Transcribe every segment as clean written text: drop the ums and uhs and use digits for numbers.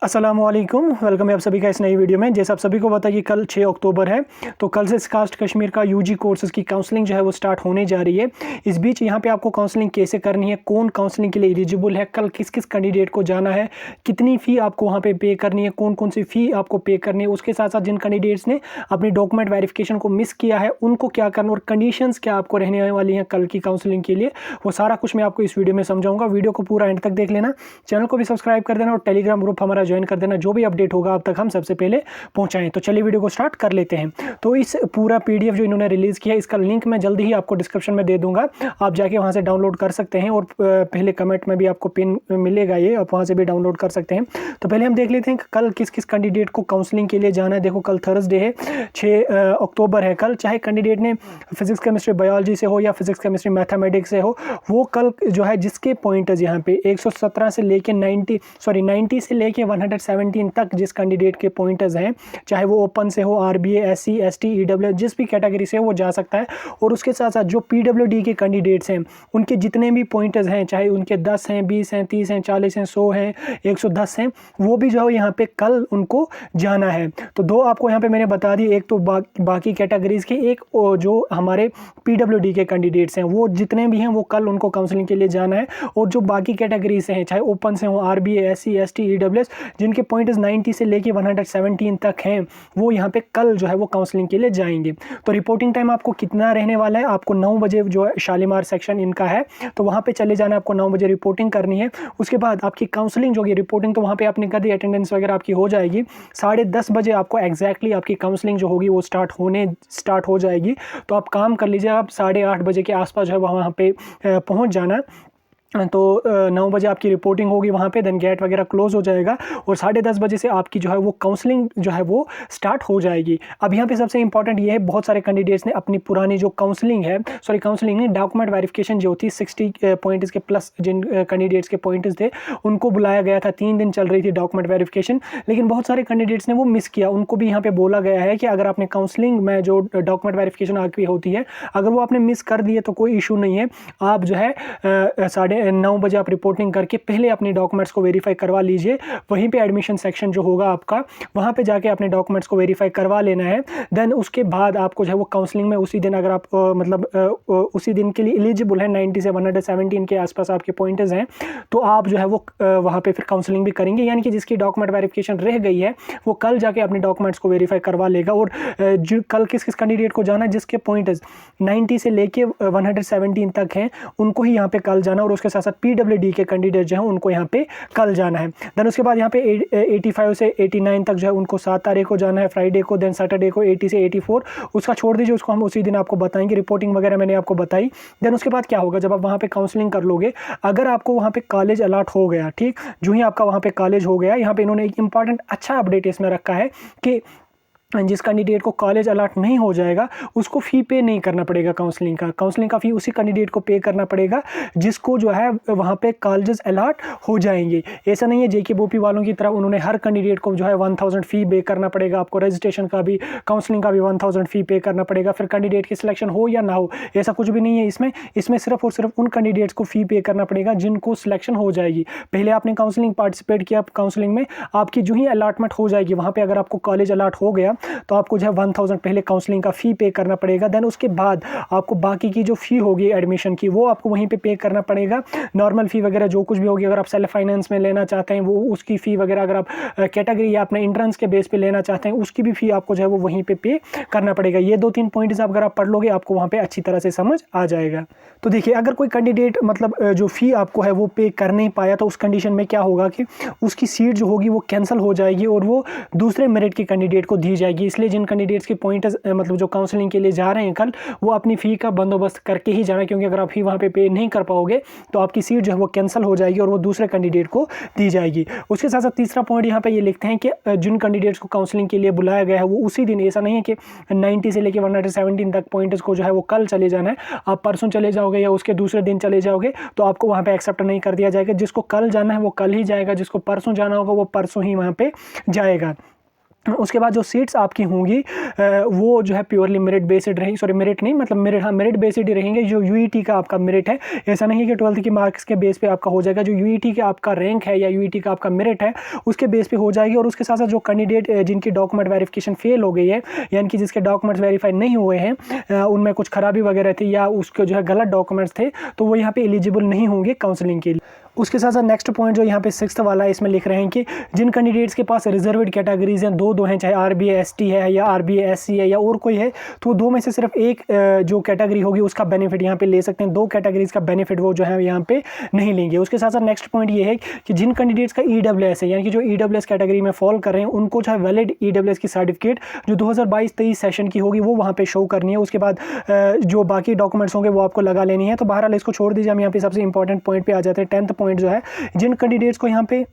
अस्सलामुअलैकुम, वेलकम है आप सभी का इस नई वीडियो में। जैसे आप सभी को पता है कि कल 6 अक्टूबर है, तो कल से कास्ट कश्मीर का यूजी कोर्सेज़ की काउंसलिंग जो है वो स्टार्ट होने जा रही है। इस बीच यहाँ पे आपको काउंसलिंग कैसे करनी है, कौन काउंसलिंग के लिए एलिजिबल है, कल किस किस कैंडिडेट को जाना है, कितनी फ़ी आपको वहाँ पे करनी है, कौन कौन सी फ़ी आपको पे करनी है, उसके साथ साथ जिन कैंडिडेट्स ने अपनी डॉक्यूमेंट वेरिफिकेशन को मिस किया है उनको क्या करना और कंडीशंस क्या आपको रहने वाली हैं कल की काउंसलिंग के लिए, वो सारा कुछ मैं आपको इस वीडियो में समझाऊंगा। वीडियो को पूरा एंड तक देख लेना, चैनल को भी सब्सक्राइब कर देना और टेलीग्राम ग्रुप हमारा ज्वाइन कर देना। जो भी अपडेट होगा अब तक हम सबसे पहले पहुंचाएं। तो चलिए वीडियो को स्टार्ट कर लेते हैं। तो इस पूरा पीडीएफ जो इन्होंने रिलीज़ किया है, इसका लिंक मैं जल्दी ही आपको डिस्क्रिप्शन में दे दूंगा, आप जाके वहां से डाउनलोड कर सकते हैं और पहले कमेंट में भी आपको पिन मिलेगा, ये आप वहां से भी डाउनलोड कर सकते हैं। तो पहले हम देख लेते हैं कि कल किस किस कैंडिडेट को काउंसलिंग के लिए जाना है। देखो कल थर्सडे है, 6 अक्टूबर है कल। चाहे कैंडिडेट ने फिजिक्स केमिस्ट्री बायोलॉजी से हो या फिजिक्स केमिस्ट्री मैथमेटिक्स से हो, वो कल जो है जिसके पॉइंटर्स यहाँ पे 117 से लेके 90 से लेके 117 तक जिस कैंडिडेट के पॉइंटर्स हैं, चाहे वो ओपन से हो, आरबीए, एससी, एसटी, ईडब्ल्यू, जिस भी कैटेगरी से वो जा सकता है। और उसके साथ साथ जो पीडब्ल्यूडी के कैंडिडेट्स हैं, उनके जितने भी पॉइंटर्स हैं, चाहे उनके 10 हैं, 20 हैं, 30 हैं, 40 हैं, 100 हैं, 110 हैं, वो भी जो है यहाँ पे कल उनको जाना है। तो दो आपको यहाँ पे मैंने बता दी, एक तो बाकी कैटेगरीज के, एक जो हमारे पीडब्ल्यूडी के कैंडिडेट्स हैं, वो जितने भी हैं वो कल उनको काउंसलिंग के लिए जाना है। और जो बाकी कैटेगरी से हैं, चाहे ओपन से हो, आरबीए, एससी, एसटी, ईडब्ल्यूएस, जिनके पॉइंट्स 90 से लेके 117 तक हैं, वो यहाँ पे कल जो है वो काउंसलिंग के लिए जाएंगे। तो रिपोर्टिंग टाइम आपको कितना रहने वाला है, आपको 9 बजे जो है शालीमार सेक्शन इनका है, तो वहाँ पे चले जाना है, आपको 9 बजे रिपोर्टिंग करनी है। उसके बाद आपकी काउंसलिंग जो होगी, रिपोर्टिंग तो वहाँ पे आपने कर दी, अटेंडेंस वगैरह आपकी हो जाएगी। 10:30 बजे आपको एग्जैक्टली आपकी काउंसलिंग जो होगी वो स्टार्ट हो जाएगी। तो आप काम कर लीजिए, आप 8:30 बजे के आसपास जो है वहाँ पे पहुँच जाना। तो 9 बजे आपकी रिपोर्टिंग होगी वहाँ पे, देन गेट वगैरह क्लोज हो जाएगा और 10:30 बजे से आपकी जो है वो काउंसलिंग जो है वो स्टार्ट हो जाएगी। अब यहाँ पे सबसे इंपॉर्टेंट ये है, बहुत सारे कैंडिडेट्स ने अपनी पुरानी जो काउंसलिंग नहीं, डॉक्यूमेंट वेरिफिकेशन जो होती है 60 पॉइंट्स के प्लस जिन कैंडिडेट्स के पॉइंट्स थे, उनको बुलाया गया था। 3 दिन चल रही थी डॉक्यूमेंट वेरिफिकेशन, लेकिन बहुत सारे कैंडिडेट्स ने वो मिस किया। उनको भी यहाँ पे बोला गया है कि अगर आपने काउंसलिंग में जो डॉक्यूमेंट वेरिफिकेशन आपकी होती है, अगर वो आपने मिस कर दी है तो कोई इशू नहीं है। आप जो है 9:30 बजे आप रिपोर्टिंग करके पहले अपने डॉक्यूमेंट्स को वेरीफाई करवा लीजिए। वहीं पे एडमिशन सेक्शन जो होगा आपका, वहाँ पे जाके अपने डॉक्यूमेंट्स को वेरीफाई करवा लेना है। देन उसके बाद आपको जो है वो काउंसलिंग में उसी दिन, अगर आप उसी दिन के लिए एलिजिबल है, 90 से 117 के आसपास आपके पॉइंटर्स हैं, तो आप जो है वो वहाँ पे फिर काउंसलिंग भी करेंगे। यानी कि जिसकी डॉक्यूमेंट वेरिफिकेशन रह गई है वो कल जाके अपने डॉक्यूमेंट्स को वेरीफाई करवा लेगा। और जो कल किस किस कैंडिडेट को जाना है, जिसके पॉइंटर्स 90 से लेके 117 तक हैं, उनको ही यहाँ पे कल जाना। और उसके साथ साथ पीडब्ल्यूडी के कैंडिडेट जो हैं उनको यहाँ पे कल जाना है। देन उसके बाद यहाँ पे 85 से 89 तक जो है उनको 7 तारीख को जाना है, फ्राइडे को। देन सैटरडे को 80 से 84, उसका छोड़ दीजिए, उसको हम उसी दिन आपको बताएंगे, रिपोर्टिंग वगैरह मैंने आपको बताई। देन उसके बाद क्या होगा, जब आप वहाँ पे काउंसलिंग कर लोगे, अगर आपको वहाँ पे कॉलेज अलॉट हो गया, ठीक, जो ही आपका वहाँ पे कॉलेज हो गया, यहाँ पे इन्होंने एक इंपॉर्टेंट अच्छा अपडेट इसमें रखा है कि जिस कैंडिडेट को कॉलेज अलॉट नहीं हो जाएगा उसको फ़ी पे नहीं करना पड़ेगा। काउंसलिंग का फ़ी उसी कैंडिडेट को पे करना पड़ेगा जिसको जो है वहाँ पे कॉलेजेस अलॉट हो जाएंगे। ऐसा नहीं है जेके बोपी वालों की तरह उन्होंने हर कैंडिडेट को जो है 1000 फ़ी पे करना पड़ेगा, आपको रजिस्ट्रेशन का भी, काउंसलिंग का भी 1000 फ़ी पे करना पड़ेगा, फिर कैंडिडेट की सिलेक्शन हो या ना हो, ऐसा कुछ भी नहीं है इसमें सिर्फ और सिर्फ उन कैंडिडेट्स को फ़ी पे करना पड़ेगा जिनको सिलेक्शन हो जाएगी। पहले आपने काउंसलिंग पार्टिसिपेट किया, काउंसलिंग में आपकी जो ही अलॉटमेंट हो जाएगी, वहाँ पर अगर आपको कॉलेज अलॉट हो गया तो आपको जो है 1000 पहले काउंसलिंग का फ़ी पे करना पड़ेगा। देन उसके बाद आपको बाकी की जो फ़ी होगी एडमिशन की, वो आपको वहीं पे करना पड़ेगा। नॉर्मल फ़ी वगैरह जो कुछ भी होगी, अगर आप सेल्फ फाइनेंस में लेना चाहते हैं वो उसकी फ़ी वगैरह, अगर आप कैटेगरी या अपने इंट्रेंस के बेस पे लेना चाहते हैं उसकी भी फ़ी आपको जो है वो वहीं पे करना पड़ेगा। ये 2-3 पॉइंट्स अगर आप पढ़ लोगे आपको वहाँ पर अच्छी तरह से समझ आ जाएगा। तो देखिए, अगर कोई कैंडिडेट जो फ़ी आपको है वो पे कर नहीं पाया, तो उस कंडीशन में क्या होगा कि उसकी सीट जो होगी वो कैंसिल हो जाएगी और वो दूसरे मेरिट के कैंडिडेट को दी जाएगी। इसलिए जिन कैंडिडेट्स के पॉइंट्स जो काउंसलिंग के लिए जा रहे हैं कल, वो अपनी फ़ी का बंदोबस्त करके ही जाना, क्योंकि अगर आप फ़ी वहाँ पे नहीं कर पाओगे तो आपकी सीट जो है वो कैंसिल हो जाएगी और वो दूसरे कैंडिडेट को दी जाएगी। उसके साथ साथ तीसरा पॉइंट यहाँ पे ये लिखते हैं कि जिन कैंडिडेट्स को काउंसलिंग के लिए बुलाया गया है वो उसी दिन, ऐसा नहीं है कि 90 से लेकर 117 तक पॉइंट्स को जो है वो कल चले जाना है, आप परसों चले जाओगे या उसके दूसरे दिन चले जाओगे तो आपको वहाँ पे एक्सेप्ट नहीं कर दिया जाएगा। जिसको कल जाना है वो कल ही जाएगा, जिसको परसों जाना होगा वो परसों ही वहाँ पे जाएगा। उसके बाद जो सीट्स आपकी होंगी वो जो है प्योरली मेरिट बेस्ड रहेगी, सॉरी मेरिट नहीं मतलब मेरिट बेस्ड ही रहेंगे। जो यूईटी का आपका मेरिट है, ऐसा नहीं है कि 12th की मार्क्स के बेस पे आपका हो जाएगा। जो यूईटी का आपका रैंक है या यूईटी का आपका मेरिट है उसके बेस पे हो जाएगी। और उसके साथ साथ जो कैंडिडेट जिनकी डॉक्यूमेंट वेरिफिकेशन फेल हो गई है, यानी कि जिसके डॉक्यूमेंट्स वेरीफाई नहीं हुए हैं, उनमें कुछ खराबी वगैरह थी या उसके जो है गलत डॉक्यूमेंट्स थे, तो वो यहाँ पे एलिजिबल नहीं होंगे काउंसलिंग के लिए। उसके साथ साथ नेक्स्ट पॉइंट जो यहाँ पे 6th वाला है, इसमें लिख रहे हैं कि जिन कैंडिडेट्स के पास रिजर्वेड कैटेगरीज हैं, दो हैं, चाहे आरबीए एसटी है या आरबीए एससी है या और कोई है, तो दो में से सिर्फ एक जो कैटेगरी होगी उसका बेनिफिट यहाँ पे ले सकते हैं। दो कैटेगरीज का बेनिफिट वो जो है यहाँ पे नहीं लेंगे। उसके साथ साथ नेक्स्ट पॉइंट ये है कि जिन कैंडिडेट्स का ईडब्ल्यूएस है, यानी कि जो ईडब्ल्यूएस कैटेगरी में फॉल कर रहे हैं, उनको जो है वैलिड ईडब्ल्यूएस की सर्टिफिकेट जो 2022-23 सेशन की होगी वो वहाँ पे शो करनी है। उसके बाद जो बाकी डॉक्यूमेंट्स होंगे वो आपको लगा लेनी है। तो बहरहाल इसको छोड़ दीजिए, हम यहाँ पे सबसे इंपॉर्टेंट पॉइंट पे आ जाते हैं। 10th पॉइंट जो है, जिन कैंडिडेट्स को यहाँ पे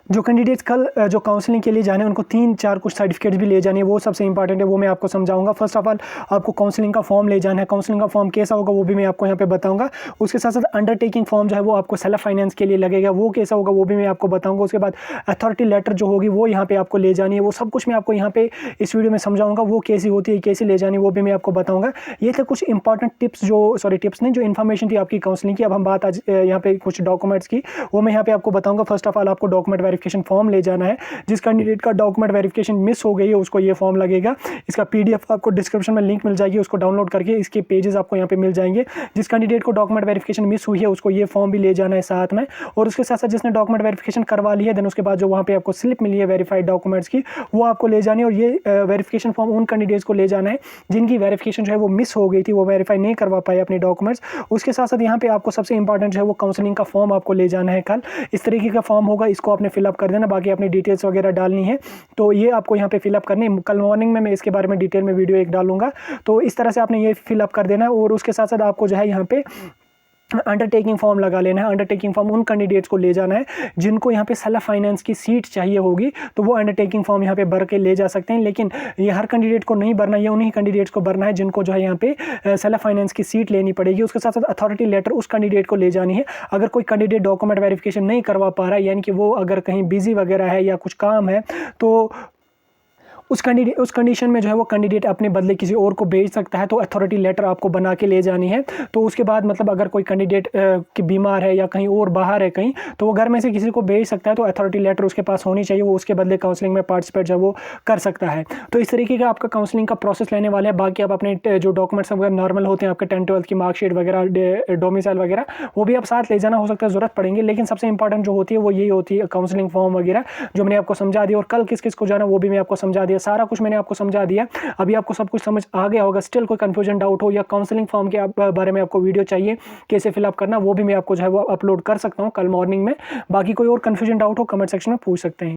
जो कैंडिडेट्स कल जो काउंसलिंग के लिए जाने हैं उनको 3-4 कुछ सर्टिफिकेट्स भी ले जानी है, वो सबसे इंपॉर्टेंट है, वो मैं आपको समझाऊंगा। फर्स्ट ऑफ ऑल आपको काउंसलिंग का फॉर्म ले जाना है। काउंसलिंग का फॉर्म कैसा होगा वो भी मैं आपको यहाँ पे बताऊंगा। उसके साथ साथ अंडरटेकिंग फॉर्म जो है वो आपको सेल्फ फाइनेंस के लिए लगेगा, वो कैसा होगा वो भी मैं आपको बताऊंगा। उसके बाद अथॉरिटी लेटर जो होगी वो यहाँ पे आपको ले जानी है, वो सब कुछ मैं आपको यहाँ पे इस वीडियो में समझाऊंगा। वो कैसी होती है, कैसे ले जानी, वो भी मैं आपको बताऊँगा। ये थे कुछ इंपॉर्टेंट टिप्स, टिप्स नहीं, जो इन्फॉर्मेशन थी आपकी काउंसलिंग की। अब हम बात आज यहाँ पे कुछ डॉक्यूमेंट्स की, वो मैं यहाँ पे आपको बताऊँगा। फर्स्ट ऑफ ऑल आपको डॉक्यूमेंट वेरिफिकेशन फॉर्म ले जाना है। जिस कैंडिडेट का डॉक्यूमेंट वेरिफिकेशन मिस हो गई है उसको ये फॉर्म लगेगा। इसका पीडीएफ आपको डिस्क्रिप्शन में लिंक मिल जाएगी, उसको डाउनलोड करके इसके पेजेस आपको यहाँ पे मिल जाएंगे। जिस कैंडिडेट को डॉक्यूमेंट वेरिफिकेशन मिस हुई है उसको ये फॉर्म भी ले जाना है साथ में। और उसके साथ साथ जिसने डॉक्यूमेंट वेरिफिकेशन करवा ली है, देन उसके बाद जो वहाँ पे आपको स्लिप मिली है वेरीफाइड डॉक्यूमेंट्स की, वो आपको ले जानी है। और ये वेरिफिकेशन फॉर्म उन कैंडिडेट्स को ले जाना है जिनकी वेरिफिकेशन जो है वो मिस हो गई थी, वो वेरीफाई नहीं करवा पाए अपने डॉक्यूमेंट्स। उसके साथ साथ यहाँ पे आपको सबसे इंपॉर्टेंट जो है वो काउंसलिंग का फॉर्म आपको ले जाना है कल। इस तरीके का फॉर्म होगा, इसको आपने फिलअप कर देना, बाकी अपनी डिटेल्स वगैरह डालनी है, तो ये आपको यहाँ पे फिलअप करनी है। कल मॉर्निंग में मैं इसके बारे में डिटेल में वीडियो एक डालूंगा, तो इस तरह से आपने ये फिलअप कर देना है। और उसके साथ साथ आपको जो है यहाँ पे अंडरटेकिंग फॉर्म लगा लेना है। अंडरटेकिंग फॉर्म उन कैंडिडेट्स को ले जाना है जिनको यहाँ पे सेल्फ फाइनेंस की सीट चाहिए होगी, तो वो अंडरटेकिंग फॉर्म यहाँ पे भर के ले जा सकते हैं। लेकिन ये हर कैंडिडेट को नहीं भरना, ये उन्हीं कैंडिडेट्स को भरना है जिनको जो है यहाँ पे सेल्फ फाइनेंस की सीट लेनी पड़ेगी। उसके साथ साथ अथॉरिटी लेटर उस कैंडिडेट को ले जानी है। अगर कोई कैंडिडेट डॉक्यूमेंट वेरिफिकेशन नहीं करवा पा रहा है, यानी कि वो अगर कहीं बिजी वगैरह है या कुछ काम है, तो उस कंडीशन में जो है वो कैंडिडेट अपने बदले किसी और को भेज सकता है। तो अथॉरिटी लेटर आपको बना के ले जानी है। तो उसके बाद मतलब अगर कोई कैंडिडेट की बीमार है या कहीं और बाहर है कहीं, तो वो घर में से किसी को भेज सकता है। तो अथॉरिटी लेटर उसके पास होनी चाहिए, वो उसके बदले काउंसलिंग में पार्टिसिपेट जो है वो कर सकता है। तो इस तरीके का आपका काउंसलिंग का प्रोसेस लेने वाले हैं। बाकी आप अपने जो डॉक्यूमेंट्स वगैरह नॉर्मल होते हैं, आपके 10th-12th की मार्कशीट वगैरह, डोमिसाइल वगैरह, वो भी आप साथ ले जाना, हो सकता है ज़रूरत पड़ेंगे। लेकिन सबसे इंपॉर्टेंट जो होती है वो यही होती है, काउंसलिंग फॉर्म वगैरह, जो मैंने आपको समझा दिया। और कल किस किस को जाना वो भी मैं आपको समझा दिया, सारा कुछ मैंने आपको समझा दिया। अभी आपको सब कुछ समझ आ गया होगा। स्टिल कोई कंफ्यूजन, डाउट हो या काउंसलिंग फॉर्म के बारे में आपको वीडियो चाहिए कैसे फिलअप करना, वो भी मैं आपको जो है वो अपलोड कर सकता हूँ कल मॉर्निंग में। बाकी कोई और कंफ्यूजन, डाउट हो कमेंट सेक्शन में पूछ सकते हैं।